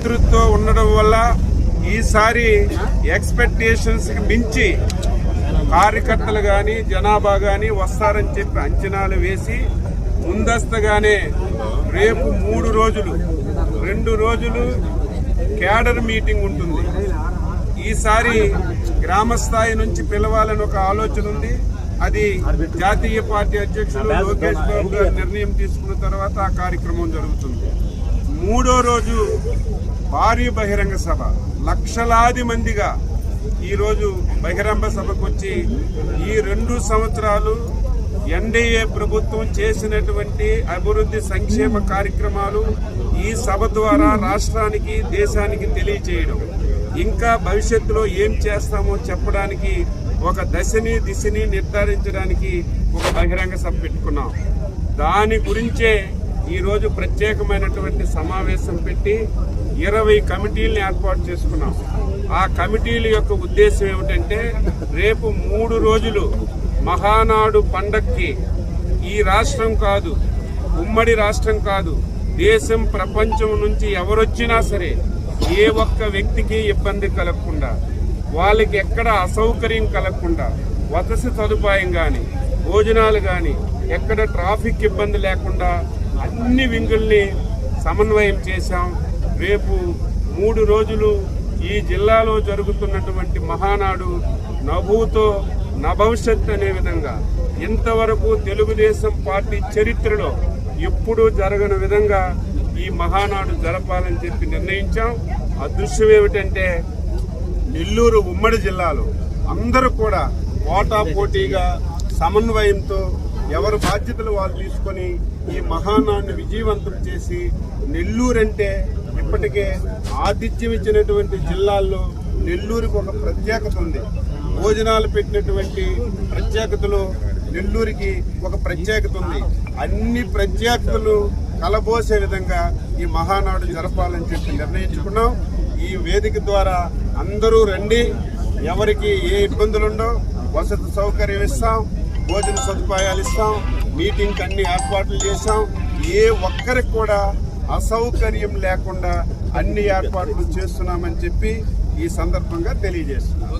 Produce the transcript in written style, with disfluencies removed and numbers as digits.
మిత్రుత్వం ఉండడం వల్ల ఈసారి ఎక్స్పెక్టేషన్స్కి మించి కార్యకర్తలు కానీ జనాభా కానీ వస్తారని చెప్పి అంచనాలు వేసి ముందస్తుగానే రేపు 3 రోజులు 2 రోజులు క్యాడర్ మీటింగ్ ఉంటుంది. ఈసారి గ్రామ స్థాయి నుంచి పిలవాలని ఒక ఆలోచన ఉంది. అది జాతీయ పార్టీ అధ్యక్షులు లోకేష్ బాబు గారు నిర్ణయం తీసుకున్న తర్వాత ఆ కార్యక్రమం జరుగుతుంది. 3వ రోజు భారీ బహిరంగ సభ, లక్షలాది మందిగా ఈరోజు బహిరంగ సభకు వచ్చి ఈ 2 సంవత్సరాలు ఎన్డీఏ ప్రభుత్వం చేసినటువంటి అభివృద్ధి సంక్షేమ కార్యక్రమాలు ఈ సభ ద్వారా రాష్ట్రానికి దేశానికి తెలియచేయడం, ఇంకా భవిష్యత్తులో ఏం చేస్తామో చెప్పడానికి ఒక దశని దిశని నిర్ధారించడానికి ఒక బహిరంగ సభ పెట్టుకున్నాం. దాని గురించే ఈరోజు ప్రత్యేకమైనటువంటి సమావేశం పెట్టి 20 కమిటీలను ఏర్పాటు చేసుకున్నాం. ఆ కమిటీల యొక్క ఉద్దేశం ఏమిటంటే రేపు 3 రోజులు మహానాడు పండక్కి ఈ రాష్ట్రం కాదు, ఉమ్మడి రాష్ట్రం కాదు, దేశం ప్రపంచం నుంచి ఎవరొచ్చినా సరే ఏ ఒక్క వ్యక్తికి ఇబ్బంది కలగకుండా, వాళ్ళకి ఎక్కడ అసౌకర్యం కలగకుండా వసతి సదుపాయం కానీ భోజనాలు కానీ ఎక్కడ ట్రాఫిక్ ఇబ్బంది లేకుండా అన్ని వింగుల్ని సమన్వయం చేశాం. రేపు 3 రోజులు ఈ జిల్లాలో జరుగుతున్నటువంటి మహానాడు నభూతో నభవిష్యత్ అనే విధంగా ఇంతవరకు తెలుగుదేశం పార్టీ చరిత్రలో ఎప్పుడూ జరగని విధంగా ఈ మహానాడు జరపాలని చెప్పి నిర్ణయించాం. అదృశ్యం ఏమిటంటే నెల్లూరు ఉమ్మడి జిల్లాలో అందరూ కూడా పోటాపోటీగా సమన్వయంతో ఎవరి బాధ్యతలు వాళ్ళు తీసుకొని ఈ మహానాడుని విజయవంతం చేసి, నెల్లూరంటే ఇప్పటికే ఆతిథ్యం ఇచ్చినటువంటి జిల్లాల్లో నెల్లూరుకి ఒక ప్రత్యేకత ఉంది. భోజనాలు పెట్టినటువంటి ప్రత్యేకతలో నెల్లూరికి ఒక ప్రత్యేకత ఉంది. అన్ని ప్రత్యేకతలు కలబోసే విధంగా ఈ మహానాడు జరపాలని చెప్పి నిర్ణయించుకున్నాం. ఈ వేదిక ద్వారా అందరూ రండి, ఎవరికి ఏ ఇబ్బందులుండో వసతి సౌకర్యం ఇస్తాం, భోజన సదుపాయాలు ఇస్తాం, మీటింగ్కి అన్ని ఏర్పాట్లు చేశాం. ఏ ఒక్కరికి కూడా అసౌకర్యం లేకుండా అన్ని ఏర్పాట్లు చేస్తున్నామని చెప్పి ఈ సందర్భంగా తెలియజేస్తున్నాం.